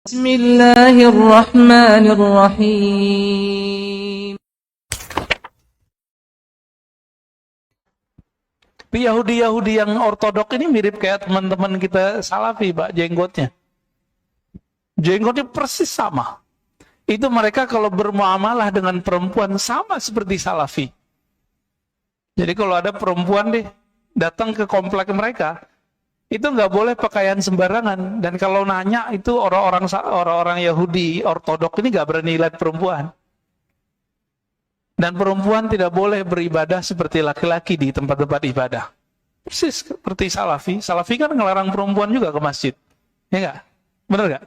Bismillahirrahmanirrahim. Tapi Yahudi yang ortodok ini mirip kayak teman-teman kita Salafi, Pak, jenggotnya. Jenggotnya persis sama. Itu mereka kalau bermuamalah dengan perempuan sama seperti Salafi. Jadi kalau ada perempuan deh datang ke komplek mereka, itu nggak boleh pakaian sembarangan. Dan kalau nanya itu orang-orang Yahudi ortodok ini nggak berani lihat perempuan. Dan perempuan tidak boleh beribadah seperti laki-laki di tempat-tempat ibadah. Persis seperti Salafi. Salafi kan ngelarang perempuan juga ke masjid. Ya nggak? Benar nggak?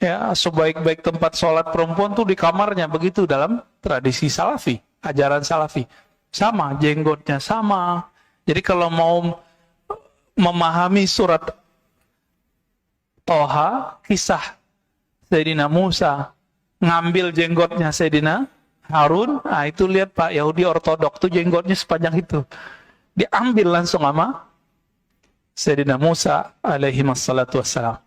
Ya, sebaik-baik tempat sholat perempuan tuh di kamarnya, begitu dalam tradisi Salafi, ajaran Salafi. Sama, jenggotnya sama. Jadi kalau mau memahami surat Toha, kisah Sayyidina Musa ngambil jenggotnya Sayyidina Harun, nah itu lihat Pak, Yahudi ortodok tuh jenggotnya sepanjang itu. Diambil langsung sama Sayyidina Musa alaihi wassalatu wassalam.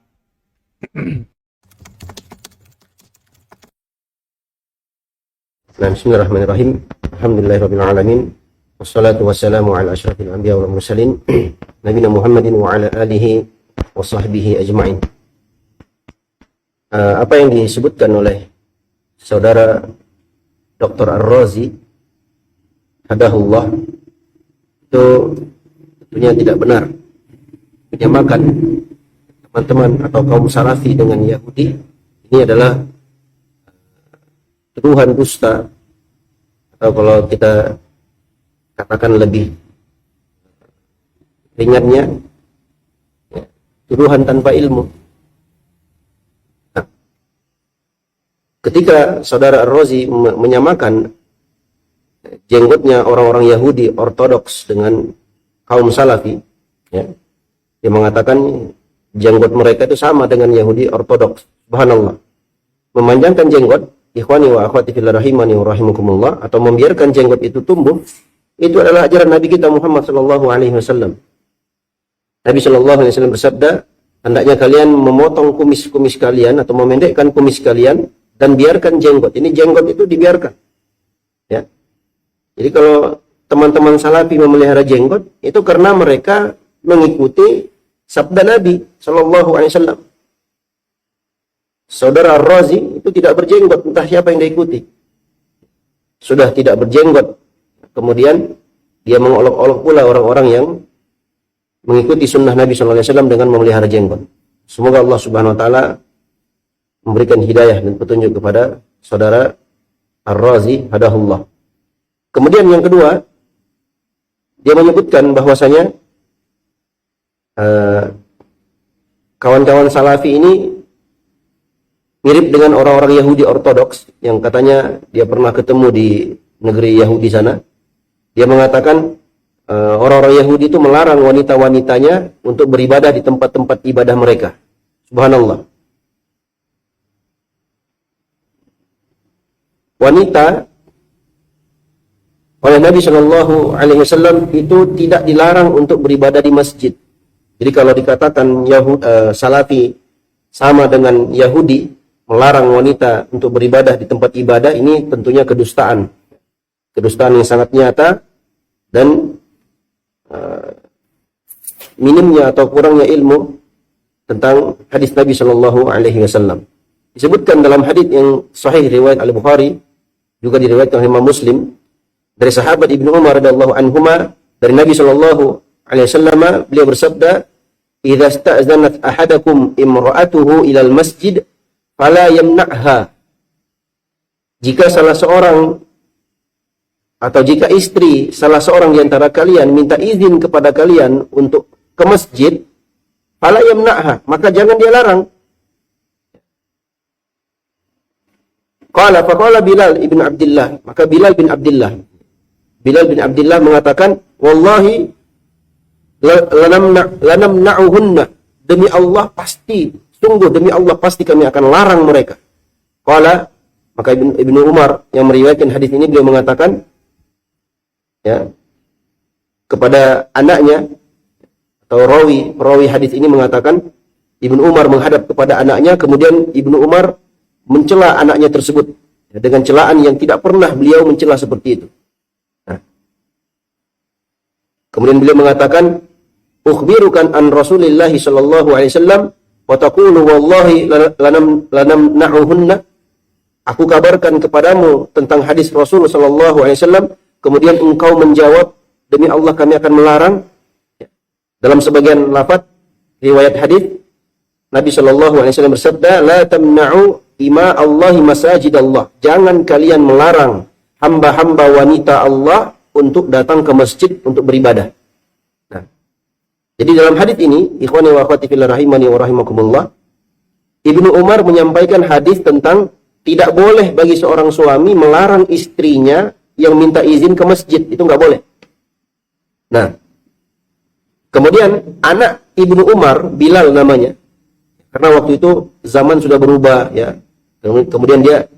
Bismillahirrahmanirrahim. Alhamdulillahirabbil alamin. Wassalatu wassalamu ala asyrafil anbiya wal mursalin nabiyina Muhammadin wa ala alihi wa sahbihi ajma'in. Apa yang disebutkan oleh saudara Dr. Ar-Razi hadahullah itu tentunya tidak benar. Menyamakan teman-teman atau kaum Salafi dengan Yahudi ini adalah tuduhan dusta, atau kalau kita katakan lebih ringannya, ya, tuduhan tanpa ilmu. Nah, ketika saudara Ar-Razi menyamakan jenggotnya orang-orang Yahudi ortodoks dengan kaum Salafi, ya, dia mengatakan jenggot mereka itu sama dengan Yahudi ortodoks. Subhanallah. Memanjangkan jenggot, ikhwani wa akhwati fillah rahimani wa rahimakumullah, atau membiarkan jenggot itu tumbuh, itu adalah ajaran Nabi kita Muhammad sallallahu alaihi wasallam. Nabi sallallahu alaihi wasallam bersabda, hendaknya kalian memotong kumis-kumis kalian atau memendekkan kumis kalian dan biarkan jenggot. Ini jenggot itu dibiarkan. Ya. Jadi kalau teman-teman Salafi memelihara jenggot, itu karena mereka mengikuti sabda Nabi sallallahu alaihi wasallam. Saudara Ar-Razi itu tidak berjenggot, entah siapa yang dia ikuti. Sudah tidak berjenggot. Kemudian dia mengolok-olok pula orang-orang yang mengikuti sunnah Nabi SAW dengan memelihara jenggot. Semoga Allah Subhanahu Wa Taala memberikan hidayah dan petunjuk kepada saudara Ar-Razi hadahullah. Kemudian yang kedua, dia menyebutkan bahwasanya kawan-kawan Salafi ini mirip dengan orang-orang Yahudi ortodoks yang katanya dia pernah ketemu di negeri Yahudi sana. Dia mengatakan orang-orang Yahudi itu melarang wanita-wanitanya untuk beribadah di tempat-tempat ibadah mereka. Subhanallah. Wanita oleh Nabi Shallallahu Alaihi Wasallam itu tidak dilarang untuk beribadah di masjid. Jadi kalau dikatakan Salafi sama dengan Yahudi, melarang wanita untuk beribadah di tempat ibadah, ini tentunya kedustaan. Kedustaan yang sangat nyata dan minimnya atau kurangnya ilmu tentang hadis Nabi Shallallahu Alaihi Wasallam. Disebutkan dalam hadis yang sahih riwayat Al-Bukhari, juga diriwayatkan oleh Imam Muslim dari sahabat Ibnu Umar radhiyallahu anhuma, dari Nabi Shallallahu Alaihi Wasallam, beliau bersabda, "Idza sta'zanat ahadakum imra'atuhu ilal masjid fala yamna'ha." Jika salah seorang atau jika istri salah seorang di antara kalian minta izin kepada kalian untuk ke masjid, fala yamna'ha, maka jangan dia larang. Faqala Bilal ibn Abdullah, maka Bilal bin Abdullah mengatakan, "Wallahi lanamna'uhunna, demi Allah pasti, sungguh demi Allah pasti kami akan larang mereka." Qala, maka Ibnu Umar yang meriwayatkan hadis ini, beliau mengatakan, ya, kepada anaknya, atau perawi hadis ini mengatakan, Ibnu Umar menghadap kepada anaknya, kemudian Ibnu Umar mencela anaknya tersebut dengan celaan yang tidak pernah beliau mencela seperti itu. Nah, kemudian beliau mengatakan, "Ukhbirukan an Rasulillah sallallahu alaihi wasallam wa taqulu wallahi lanamna'uhunna." Aku kabarkan kepadamu tentang hadis Rasul sallallahu alaihi wasallam, kemudian engkau menjawab, demi Allah kami akan melarang. Dalam sebagian lafaz riwayat hadis, Nabi sallallahu alaihi wasallam bersabda, "La tamna'u ima Allahi masajid Allah." Jangan kalian melarang hamba-hamba wanita Allah untuk datang ke masjid untuk beribadah. Nah, jadi dalam hadis ini, ikhwani wa akhwati fillah rahimani wa rahimakumullah, Ibnu Umar menyampaikan hadis tentang tidak boleh bagi seorang suami melarang istrinya yang minta izin ke masjid. Itu nggak boleh. Nah, kemudian anak Ibnu Umar, Bilal namanya, karena waktu itu zaman sudah berubah ya. Kemudian dia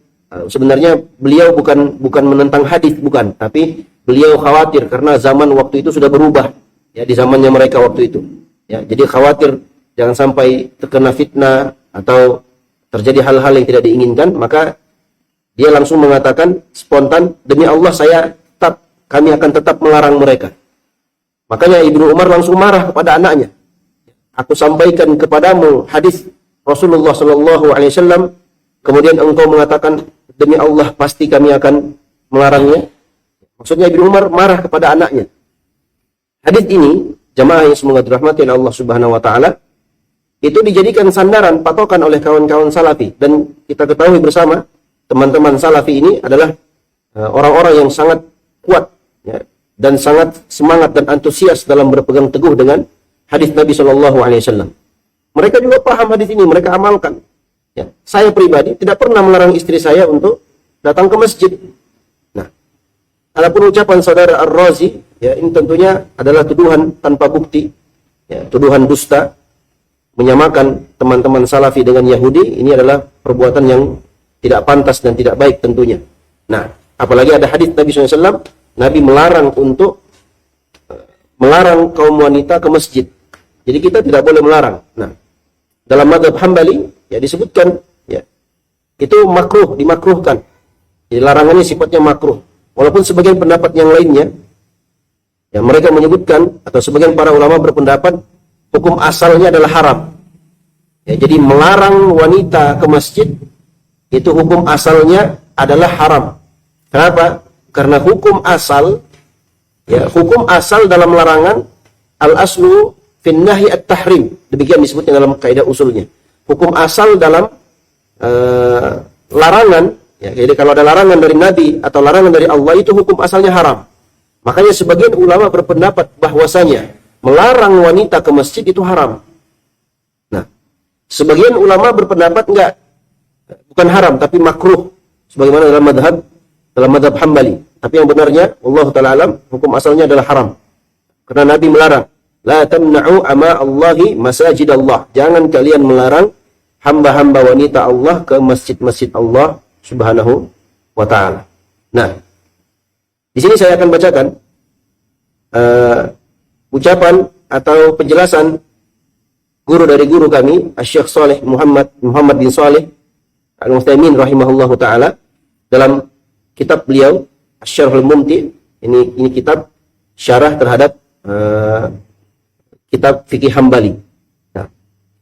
sebenarnya beliau bukan menentang hadis, bukan, tapi beliau khawatir karena zaman waktu itu sudah berubah ya, di zamannya mereka waktu itu. Ya, jadi khawatir jangan sampai terkena fitnah atau terjadi hal-hal yang tidak diinginkan, maka dia langsung mengatakan spontan, demi Allah kami akan tetap melarang mereka. Makanya Ibnu Umar langsung marah kepada anaknya. Aku sampaikan kepadamu hadis Rasulullah sallallahu alaihi wasallam, kemudian engkau mengatakan demi Allah pasti kami akan melarangnya. Maksudnya Ibnu Umar marah kepada anaknya. Hadis ini, jamaah yang semoga dirahmati oleh Allah Subhanahu wa taala, itu dijadikan sandaran patokan oleh kawan-kawan salafi, dan kita ketahui bersama teman-teman salafi ini adalah orang-orang yang sangat kuat ya, dan sangat semangat dan antusias dalam berpegang teguh dengan hadis Nabi Shallallahu Alaihi Wasallam. Mereka juga paham hadis ini, mereka amalkan. Ya, saya pribadi tidak pernah melarang istri saya untuk datang ke masjid. Nah, adapun ucapan saudara Ar-Razi, ya ini tentunya adalah tuduhan tanpa bukti, ya, tuduhan dusta. Menyamakan teman-teman salafi dengan Yahudi, ini adalah perbuatan yang tidak pantas dan tidak baik tentunya. Nah, apalagi ada hadis Nabi SAW, Nabi melarang untuk melarang kaum wanita ke masjid. Jadi kita tidak boleh melarang. Nah, dalam mazhab Hambali ya disebutkan ya itu makruh, dimakruhkan. Jadi larangannya sifatnya makruh. Walaupun sebagian pendapat yang lainnya ya mereka menyebutkan, atau sebagian para ulama berpendapat hukum asalnya adalah haram. Ya, jadi melarang wanita ke masjid itu hukum asalnya adalah haram. Kenapa? Karena hukum asal dalam larangan al-aslu fin nahi at-tahrim. Demikian disebutnya dalam kaidah usulnya. Hukum asal dalam larangan, ya, jadi kalau ada larangan dari Nabi atau larangan dari Allah itu hukum asalnya haram. Makanya sebagian ulama berpendapat bahwasanya melarang wanita ke masjid itu haram. Nah, sebagian ulama berpendapat bukan haram tapi makruh, sebagaimana dalam madhab Hambali. Tapi yang benarnya, Allah Ta'ala alam, hukum asalnya adalah haram. Karena Nabi melarang, la tamna'u ama Allahi masajid Allah. Jangan kalian melarang hamba-hamba wanita Allah ke masjid-masjid Allah Subhanahu wa Ta'ala. Nah, di sini saya akan bacakan ucapan atau penjelasan guru dari guru kami, Syekh Saleh Muhammad bin Saleh Al-Utsaimin rahimahullahu taala, dalam kitab beliau Asy-Syarhul Mumti. Ini kitab syarah terhadap kitab fikih Hambali. Nah,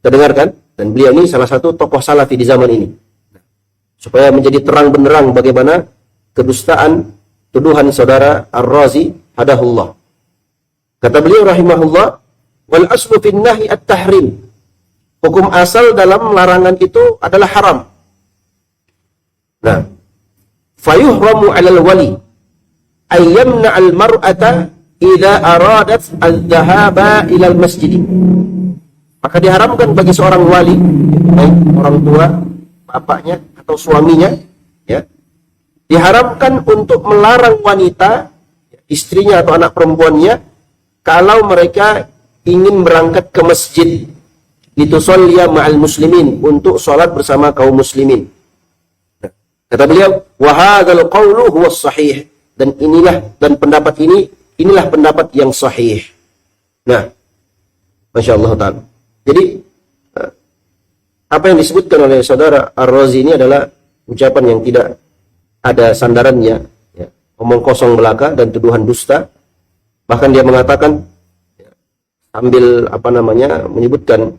kita dengarkan, dan beliau ini salah satu tokoh salafi di zaman ini. Supaya menjadi terang benderang bagaimana kedustaan tuduhan saudara Ar-Razi hadahullah. Kata beliau rahimahullah, wal aslu fin nahi at-tahrim. Hukum asal dalam larangan itu adalah haram. Nah, fayuhramu 'alal wali ay yamna al-mar'ata idza aradat al-dhahaba ila al-masjid. Maka diharamkan bagi seorang wali, baik orang tua, bapaknya atau suaminya, ya, diharamkan untuk melarang wanita, istrinya atau anak perempuannya, kalau mereka ingin berangkat ke masjid, litusolliya ma'al muslimin, untuk sholat bersama kaum muslimin. Kata beliau, wa hadzal qawlu huwa sahih, dan pendapat inilah pendapat yang sahih. Nah, Masya Allah ta'ala. Jadi apa yang disebutkan oleh saudara Ar-Razi ini adalah ucapan yang tidak ada sandarannya, ya, omong kosong belaka dan tuduhan dusta. Bahkan dia mengatakan, ya, sambil menyebutkan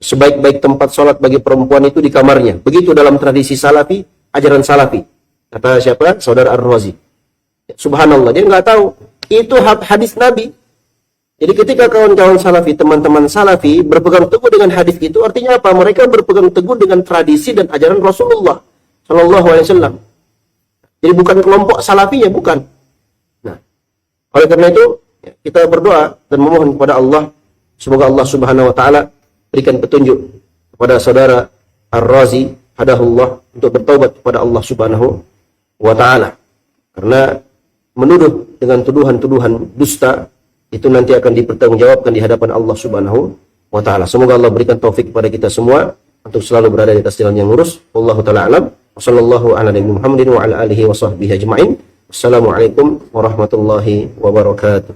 sebaik-baik tempat sholat bagi perempuan itu di kamarnya. Begitu dalam tradisi salafi, ajaran salafi. Kata siapa? Saudara Ar-Razi. Ya, subhanallah, dia nggak tahu itu hadis Nabi. Jadi ketika kawan-kawan salafi, teman-teman salafi berpegang teguh dengan hadis itu, artinya apa? Mereka berpegang teguh dengan tradisi dan ajaran Rasulullah Shallallahu Alaihi Wasallam. Jadi bukan kelompok salafinya, bukan. Nah, oleh karena itu kita berdoa dan memohon kepada Allah, semoga Allah Subhanahu Wa Taala berikan petunjuk kepada saudara Ar-Razi, hadahullah, untuk bertaubat kepada Allah Subhanahu Wa Taala. Karena menuduh dengan tuduhan-tuduhan dusta itu nanti akan dipertanggungjawabkan di hadapan Allah Subhanahu wa taala. Semoga Allah berikan taufik kepada kita semua untuk selalu berada di atas jalan yang lurus. Wallahu taala alam. Wassallallahu ala nabiyina Muhammadin wa ala alihi wa sahbihi ajma'in. Wassalamualaikum warahmatullahi wabarakatuh.